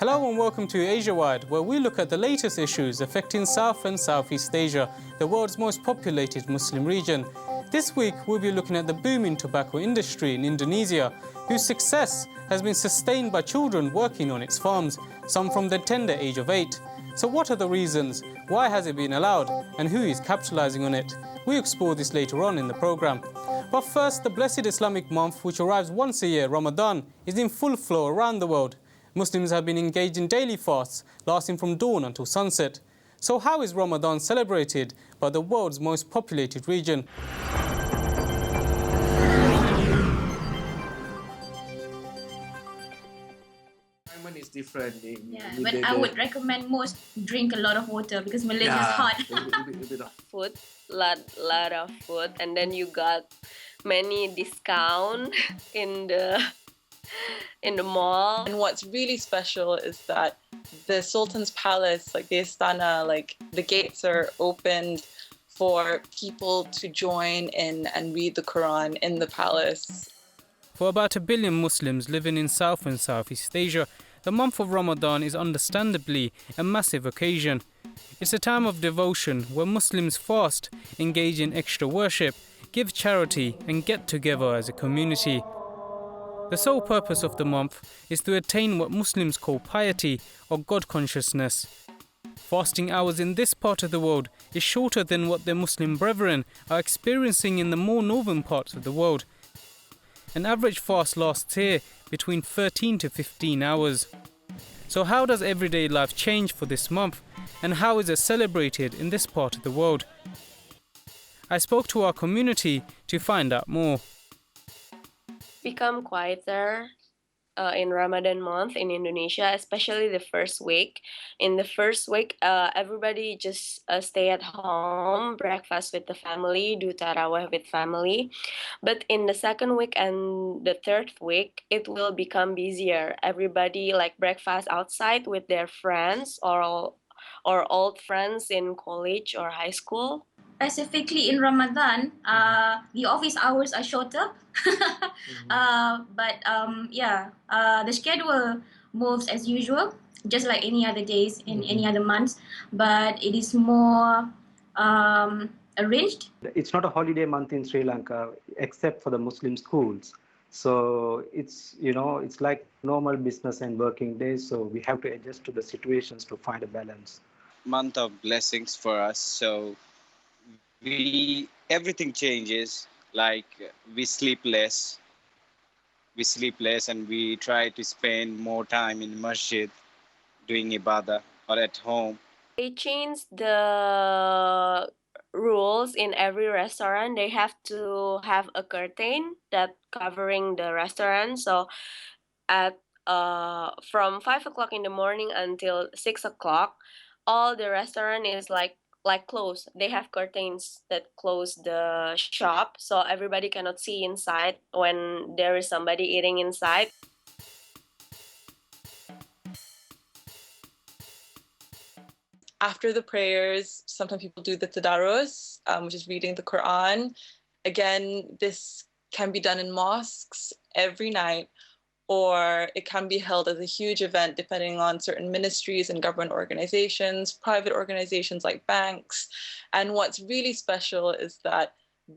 Hello and welcome to Asia-Wide, where we look at the latest issues affecting South and Southeast Asia, the world's most populated Muslim region. This week, we'll be looking at the booming tobacco industry in Indonesia, whose success has been sustained by children working on its farms, some from the tender age of 8. So what are the reasons? Why has it been allowed? And who is capitalizing on it? We'll explore this later on in the program. But first, the blessed Islamic month, which arrives once a year, Ramadan, is in full flow around the world. Muslims have been engaged in daily fasts, lasting from dawn until sunset. So how is Ramadan celebrated by the world's most populated region? Is different. But I would recommend most drink a lot of water because Malaysia is hot. a bit of Food, lot of food, and then you got many discount in the mall. And what's really special is that the Sultan's Palace, like the Istana, like the gates are opened for people to join in and read the Quran in the palace. For about 1 billion Muslims living in South and Southeast Asia, the month of Ramadan is understandably a massive occasion. It's a time of devotion where Muslims fast, engage in extra worship, give charity and get together as a community. The sole purpose of the month is to attain what Muslims call piety or God consciousness. Fasting hours in this part of the world is shorter than what their Muslim brethren are experiencing in the more northern parts of the world. An average fast lasts here between 13 to 15 hours. So how does everyday life change for this month, and how is it celebrated in this part of the world? I spoke to our community to find out more. Become quieter in Ramadan month in Indonesia, especially the first week. In the first week, everybody just stay at home, breakfast with the family, do tarawih with family. But in the second week and the third week, it will become busier. Everybody like breakfast outside with their friends or old friends in college or high school. Specifically in Ramadan, the office hours are shorter. The schedule moves as usual, just like any other days in any other months, but it is more arranged. It's not a holiday month in Sri Lanka except for the Muslim schools. So it's like normal business and working days. So we have to adjust to the situations to find a balance. Month of blessings for us. So everything changes. Like we sleep less and we try to spend more time in masjid doing ibadah or at home. They changed the rules in every restaurant. They have to have a curtain that covering the restaurant. So at from 5 o'clock in the morning until 6 o'clock, all the restaurant is like closed. They have curtains that close the shop, so everybody cannot see inside when there is somebody eating inside. After the prayers, sometimes people do the tadarus, which is reading the Quran. Again, this can be done in mosques every night, or it can be held as a huge event depending on certain ministries and government organizations, private organizations like banks. And what's really special is that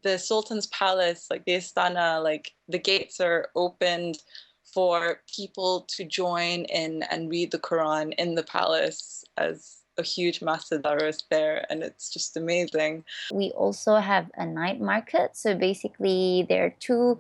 the Sultan's Palace, like the Istana, like the gates are opened for people to join in and read the Quran in the palace as a huge massive tadarus there, and it's just amazing. We also have a night market. So basically there are two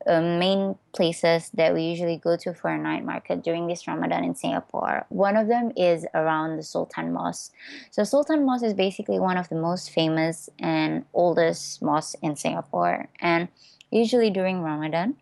main places that we usually go to for a night market during this Ramadan in Singapore. One of them is around the Sultan Mosque. So Sultan Mosque is basically one of the most famous and oldest mosques in Singapore. And usually during Ramadan,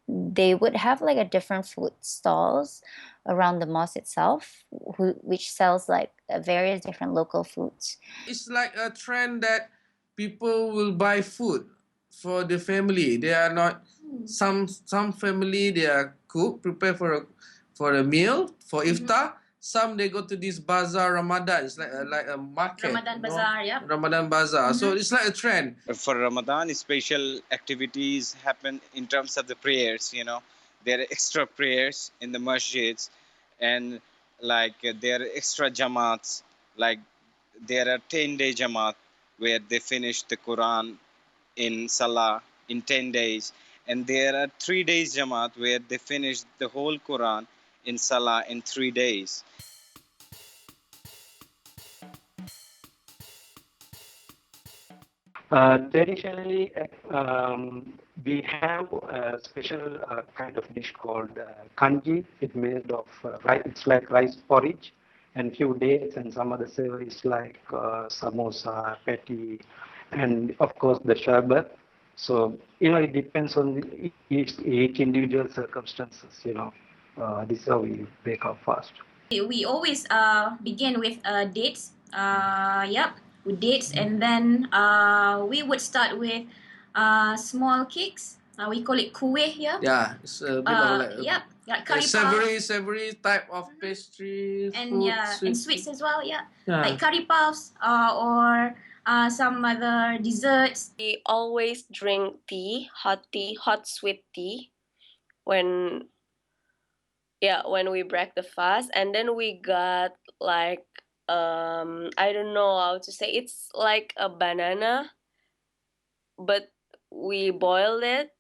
they would have like a different food stalls around the mosque itself, which sells like various different local foods. It's like a trend that people will buy food for the family. They are not some family they are prepare for a meal for iftar. Some they go to this bazaar Ramadan. It's like a market. Ramadan bazaar, yeah. Ramadan bazaar. So it's like a trend. For Ramadan, special activities happen in terms of the prayers. There are extra prayers in the masjids, And like there are extra jamaats, like there are 10-day jamaat where they finish the Quran in Salah in 10 days, and there are 3 days jamaat where they finish the whole Quran in Salah in 3 days. Traditionally, we have a special kind of dish called kanji. It's made of rice. It's like rice porridge and few dates and some other savories like samosa, patty, and of course the sherbet. So, it depends on each individual circumstances, this is how we break our fast. We always begin with dates. Yep, with dates, and then we would start with small cakes. We call it kueh here. Yeah, it's a bit of like Yep, like a curry savory type of pastry, and food, yeah, and sweets as well. Yeah, Yeah. like curry puffs or some other desserts. We always drink tea, hot sweet tea when when we break the fast. And then we got like I don't know how to say, it's like a banana, but we boiled it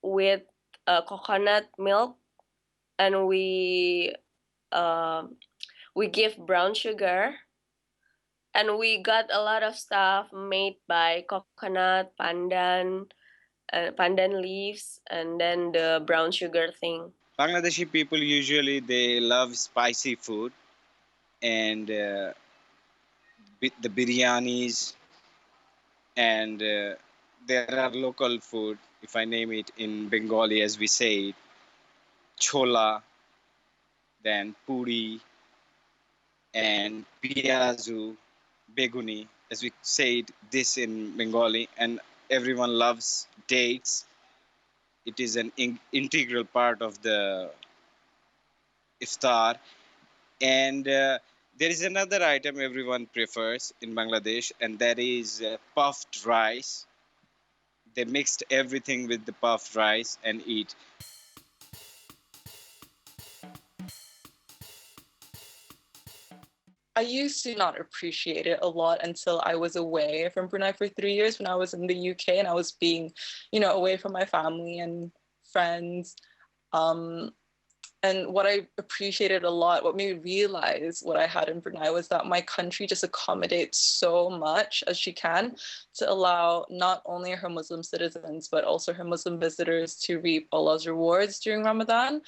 with coconut milk, and we give brown sugar, and we got a lot of stuff made by coconut, pandan leaves, and then the brown sugar thing. Bangladeshi people usually they love spicy food, and the biryanis, and there are local food, if I name it in Bengali as we say it, chola, then puri, and piazu, beguni, as we say it, this in Bengali, and everyone loves dates. It is an integral part of the iftar. And there is another item everyone prefers in Bangladesh, and that is puffed rice. They mixed everything with the puffed rice and eat. I used to not appreciate it a lot until I was away from Brunei for 3 years when I was in the UK and I was being, away from my family and friends. And what I appreciated a lot, what made me realize what I had in Brunei was that my country just accommodates so much as she can to allow not only her Muslim citizens, but also her Muslim visitors to reap Allah's rewards during Ramadan.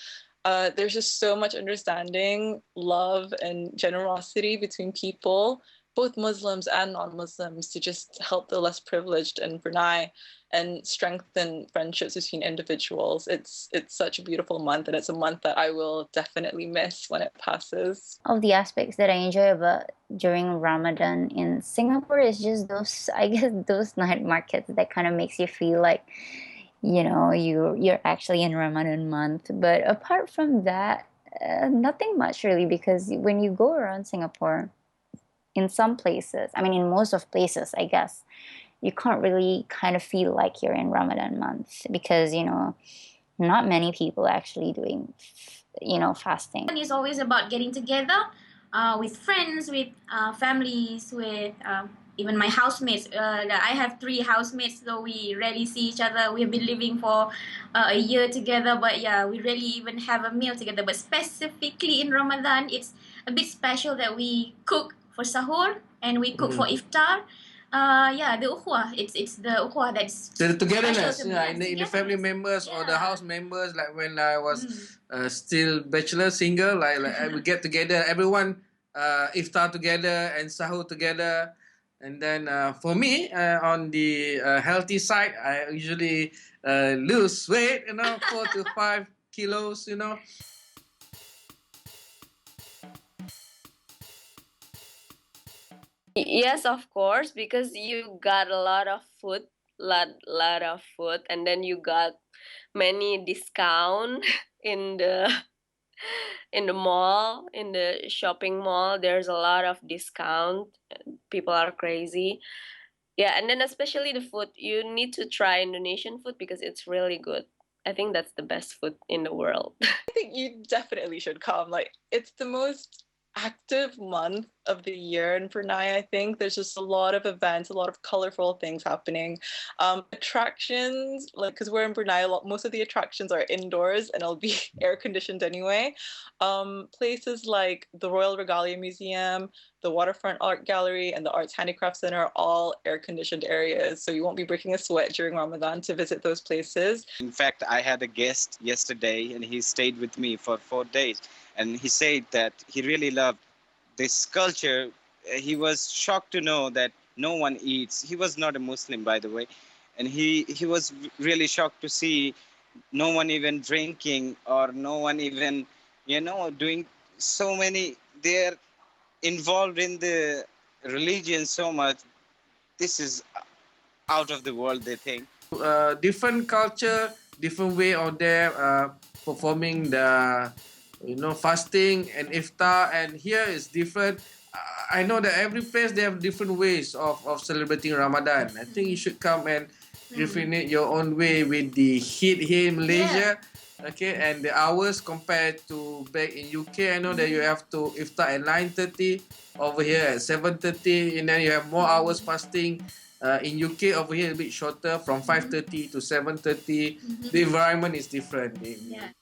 There's just so much understanding, love, and generosity between people, both Muslims and non-Muslims, to just help the less privileged in Brunei and strengthen friendships between individuals. It's such a beautiful month, and it's a month that I will definitely miss when it passes. Of the aspects that I enjoy about during Ramadan in Singapore is just those, I guess, those night markets that kind of makes you feel like, you're actually in Ramadan month. But apart from that, nothing much really, because when you go around Singapore, in some places, I mean, in most of places, I guess, you can't really kind of feel like you're in Ramadan month because, not many people actually doing, fasting. It's always about getting together with friends, with families, with even my housemates. I have 3 housemates, so we rarely see each other. We have been living for a year together, but yeah, we rarely even have a meal together. But specifically in Ramadan, it's a bit special that we cook for sahur and we cook for iftar. The ukhuwah. It's the ukhuwah that's The togetherness, special to me. in the family members or the house members. Like when I was still bachelor, single, like I would get together, everyone iftar together and sahur together. And then for me, on the healthy side, I usually lose weight, 4 to 5 kilos, Yes, of course, because you got a lot of food, lot of food, and then you got many discount in the mall, in the shopping mall. There's a lot of discount. People are crazy. Yeah, and then especially the food, you need to try Indonesian food because it's really good. I think that's the best food in the world. I think you definitely should come. Like, it's the most active month of the year in Brunei. I think there's just a lot of events, a lot of colorful things happening. Attractions, like, because we're in Brunei, most of the attractions are indoors and it'll be air conditioned anyway. Places like the Royal Regalia Museum, the Waterfront Art Gallery, and the Arts Handicraft Center are all air conditioned areas, so you won't be breaking a sweat during Ramadan to visit those places. In fact, I had a guest yesterday and he stayed with me for 4 days. And he said that he really loved this culture. He was shocked to know that no one eats. He was not a Muslim, by the way. And he was really shocked to see no one even drinking or no one even, doing so many. They're involved in the religion so much. This is out of the world, they think. Different culture, different way of them performing the fasting and iftar, and here is different. I know that every place they have different ways of celebrating Ramadan. I think you should come and definite your own way with the heat here in Malaysia. Okay, and the hours compared to back in UK, I know that you have to iftar at 9:30, over here at 7:30, and then you have more hours fasting. In UK over here a bit shorter, from 5:30 to 7:30. The environment is different. Yeah.